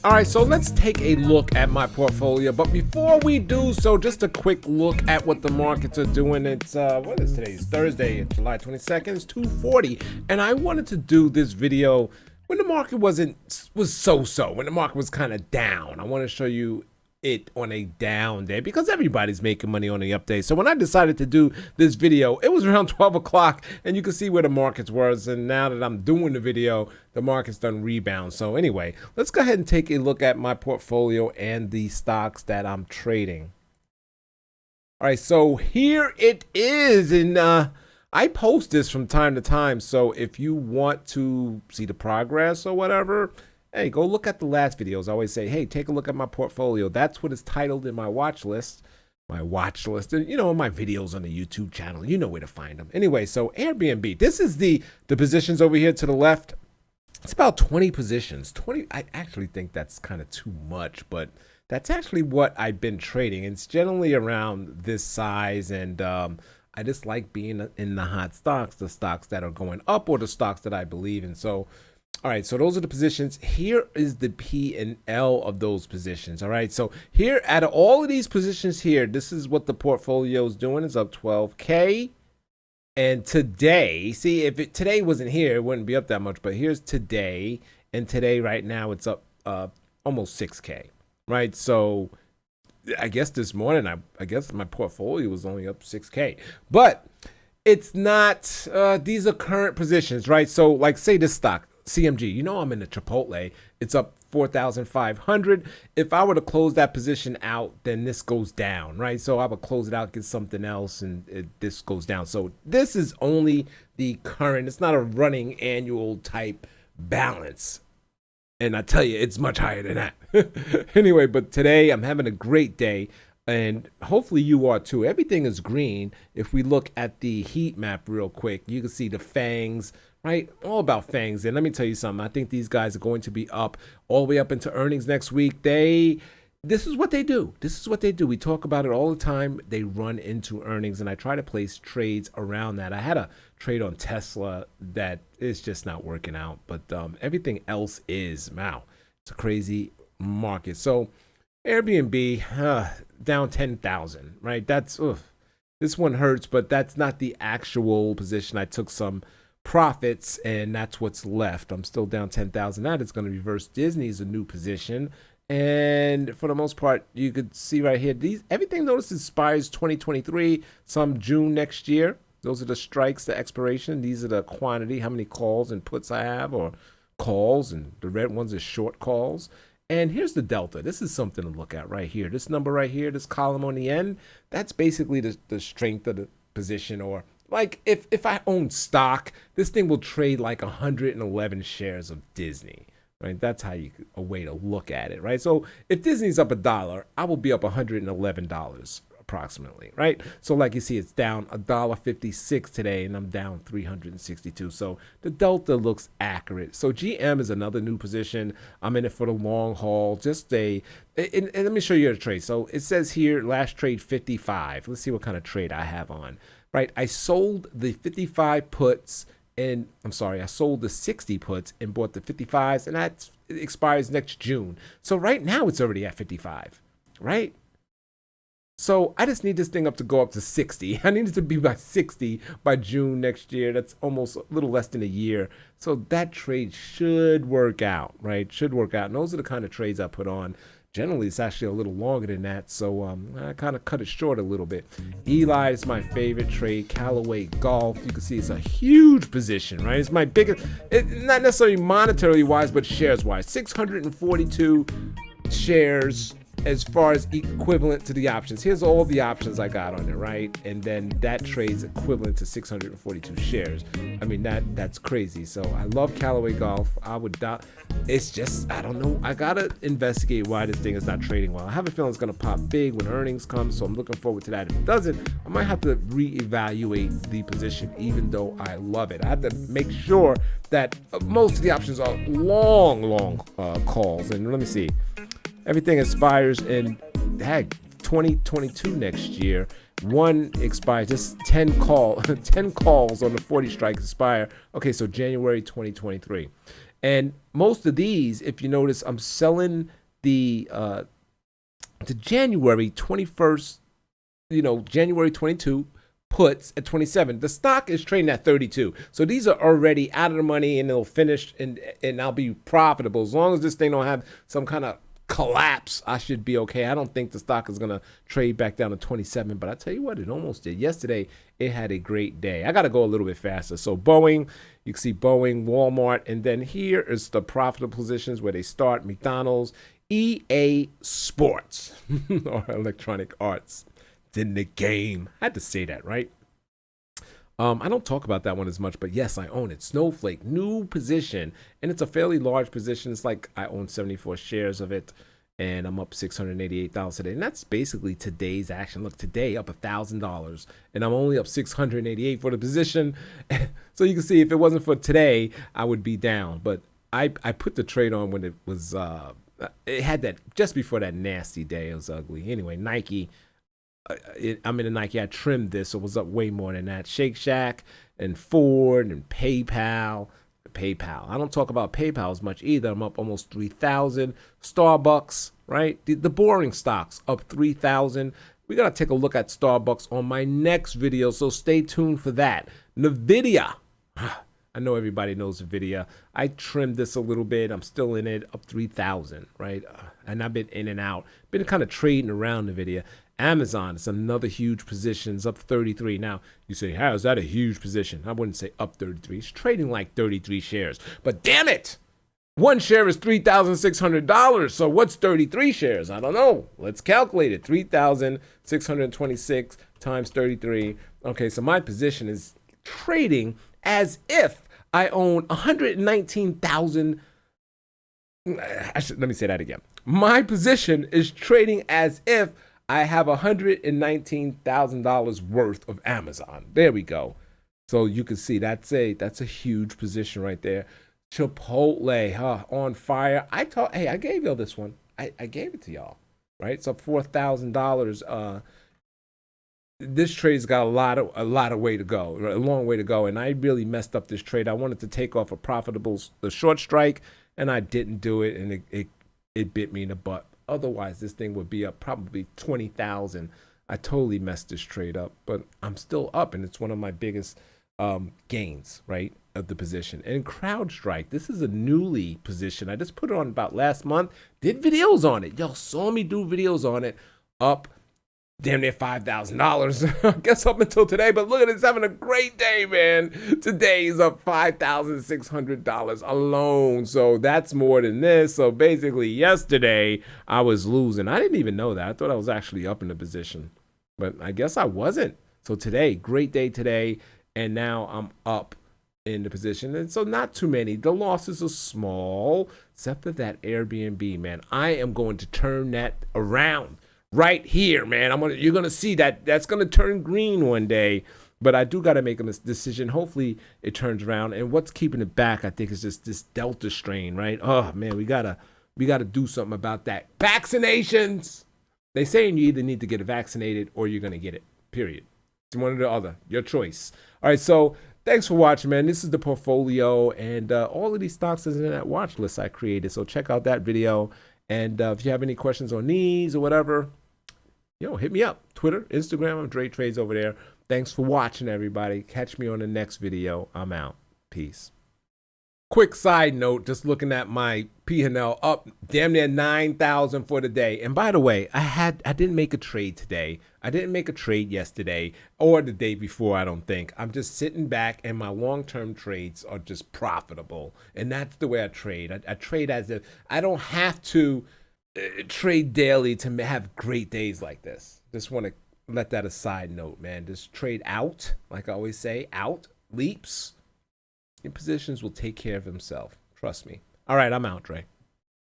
All right, so let's take a look at my portfolio. But before we do so, just a quick look at what the markets are doing. It's what is today? It's Thursday, July 22nd. It's 2:40, and I wanted to do this video when the market was so-so, when the market was kind of down. I want to show you it on a down day because everybody's making money on the up day. So when I decided to do this video, it was around 12 o'clock and you can see where the markets was. And now that I'm doing the video, the market's done rebound. So anyway, let's go ahead and take a look at my portfolio and the stocks that I'm trading. All right, so here it is. And I post this from time to time. So if you want to see the progress or whatever, hey, go look at the last videos. I always say, hey, take a look at my portfolio. That's what is titled in my watch list. My watch list, you know, my videos on the YouTube channel. You know where to find them. Anyway, so Airbnb. This is the positions over here to the left. It's about 20 positions. 20. I actually think that's kind of too much, but that's actually what I've been trading. It's generally around this size, and I just like being in the hot stocks, the stocks that are going up or the stocks that I believe in. So all right, so those are the positions. Here is the P and L of those positions. All right, so here out of all of these positions here, this is what the portfolio is doing. It's up 12K. And today, see, if today wasn't here, it wouldn't be up that much. But here's today, and today right now it's up almost 6K. Right, so I guess this morning, I guess my portfolio was only up 6K. But it's not. These are current positions, right? So like, say this stock. CMG, you know I'm in the Chipotle. It's up 4,500. If I were to close that position out, then this goes down, right? So I would close it out, get something else, and this goes down. So this is only the current. It's not a running annual type balance. And I tell you, it's much higher than that. Anyway, but today I'm having a great day. And hopefully you are too. Everything is green. If we look at the heat map real quick, you can see the fangs, right? All about fangs. And let me tell you something. I think these guys are going to be up all the way up into earnings next week. This is what they do. This is what they do. We talk about it all the time. They run into earnings, and I try to place trades around that. I had a trade on Tesla that is just not working out, but everything else is. Wow, it's a crazy market. So Airbnb down 10,000, right? That's this one hurts, but that's not the actual position. I took some profits, and that's what's left. I'm still down 10,000. That is going to reverse. Disney's a new position, and for the most part, you could see right here. Everything notice expires 2023, some June next year. Those are the strikes, the expiration. These are the quantity, how many calls and puts I have, or calls, and the red ones are short calls. And here's the delta. This is something to look at right here. This number right here, this column on the end, that's basically the strength of the position. Or like if I own stock, this thing will trade like 111 shares of Disney, right? That's how a way to look at it, right? So if Disney's up $1, I will be up $111 approximately, right? So like you see, it's down $1.56 today, and I'm down 362. So the delta looks accurate. So GM is another new position. I'm in it for the long haul. And let me show you the trade. So it says here, last trade 55. Let's see what kind of trade I have on, right? I sold the 55 puts, and I'm sorry, I sold the 60 puts and bought the 55s, and that expires next June. So right now it's already at 55, right? So I just need this thing to go up to 60. I need it to be by 60 by June next year. That's almost a little less than a year. So that trade should work out, right? Should work out. And those are the kind of trades I put on. Generally, it's actually a little longer than that. So I kind of cut it short a little bit. Eli is my favorite trade. Callaway Golf. You can see it's a huge position, right? It's my biggest, not necessarily monetarily wise, but shares wise. 642 shares. As far as equivalent to the options, here's all the options I got on it, right? And then that trades equivalent to 642 shares. I mean, that's crazy. So I love Callaway Golf. It's just, I don't know. I gotta investigate why this thing is not trading well. I have a feeling it's gonna pop big when earnings come, so I'm looking forward to that. If it doesn't, I might have to reevaluate the position, even though I love it. I have to make sure that most of the options are long calls. And let me see. Everything expires in 2022 next year. One expires, just 10 calls on the 40 strikes expire. Okay, so January 2023. And most of these, if you notice, I'm selling the January 21st, January 22 puts at 27. The stock is trading at 32. So these are already out of the money, and they'll finish, and I'll be profitable. As long as this thing don't have some kind of collapse, I should be okay. I don't think the stock is going to trade back down to 27, but I tell you what, it almost did. Yesterday, it had a great day. I got to go a little bit faster. So Boeing, you can see Boeing, Walmart, and then here is the profitable positions where they start: McDonald's, EA Sports, or Electronic Arts. It's in the game. I had to say that, right? I don't talk about that one as much, but yes, I own it. Snowflake, new position, and it's a fairly large position. It's like I own 74 shares of it, and I'm up $688 today. And that's basically today's action. Look, today up $1,000, and I'm only up $688 for the position. So you can see if it wasn't for today, I would be down. But I put the trade on when it was it had that just before that nasty day. It was ugly. Anyway, Nike. I'm in a Nike. I trimmed this, so it was up way more than that. Shake Shack and Ford and PayPal. I don't talk about PayPal as much either. I'm up almost 3,000. Starbucks, right? The boring stocks up 3,000. We got to take a look at Starbucks on my next video, so stay tuned for that. Nvidia. I know everybody knows Nvidia. I trimmed this a little bit. I'm still in it, up 3,000, right? And I've been in and out. Been kind of trading around Nvidia. Amazon is another huge position. It's up 33. Now, you say, how is that a huge position? I wouldn't say up 33. It's trading like 33 shares. But damn it, one share is $3,600. So what's 33 shares? I don't know. Let's calculate it. 3,626 times 33. Okay, so my position is trading as if I own 119,000. Let me say that again. My position is trading as if I have $119,000 worth of Amazon. There we go. So you can see that's a huge position right there. Chipotle, on fire. I gave y'all this one. I gave it to y'all, right? It's up $4,000. This trade's got a lot of way to go, a long way to go, and I really messed up this trade. I wanted to take off a profitable short strike, and I didn't do it, and it bit me in the butt. Otherwise, this thing would be up probably 20,000. I totally messed this trade up, but I'm still up, and it's one of my biggest gains, right, of the position. And CrowdStrike, this is a newly position. I just put it on about last month. Did videos on it. Y'all saw me do videos on it. Up damn near $5,000. I guess up until today, but look at it, it's having a great day, man. Today is up $5,600 alone. So that's more than this. So basically yesterday I was losing. I didn't even know that. I thought I was actually up in the position, but I guess I wasn't. So today, great day today. And now I'm up in the position. And so not too many. The losses are small, except for that Airbnb, man. I am going to turn that around. Right here, man. You're gonna see that's gonna turn green one day, but I do gotta make a decision. Hopefully, it turns around. And what's keeping it back, I think, is just this Delta strain, right? Oh man, we gotta do something about that. Vaccinations. They say you either need to get vaccinated or you're gonna get it. Period. It's one or the other. Your choice. All right. So thanks for watching, man. This is the portfolio, and all of these stocks is in that watch list I created. So check out that video. And if you have any questions on these or whatever, hit me up. Twitter, Instagram, I'm Dre Trades over there. Thanks for watching, everybody. Catch me on the next video. I'm out. Peace. Quick side note, just looking at my P&L, up damn near 9,000 for the day. And by the way, I didn't make a trade today. I didn't make a trade yesterday or the day before, I don't think. I'm just sitting back, and my long-term trades are just profitable. And that's the way I trade. I trade as if I don't have to trade daily to have great days like this. Just want to let that a side note, man. Just trade out, like I always say, out, leaps. Your positions will take care of themselves. Trust me. All right, I'm out, Dre.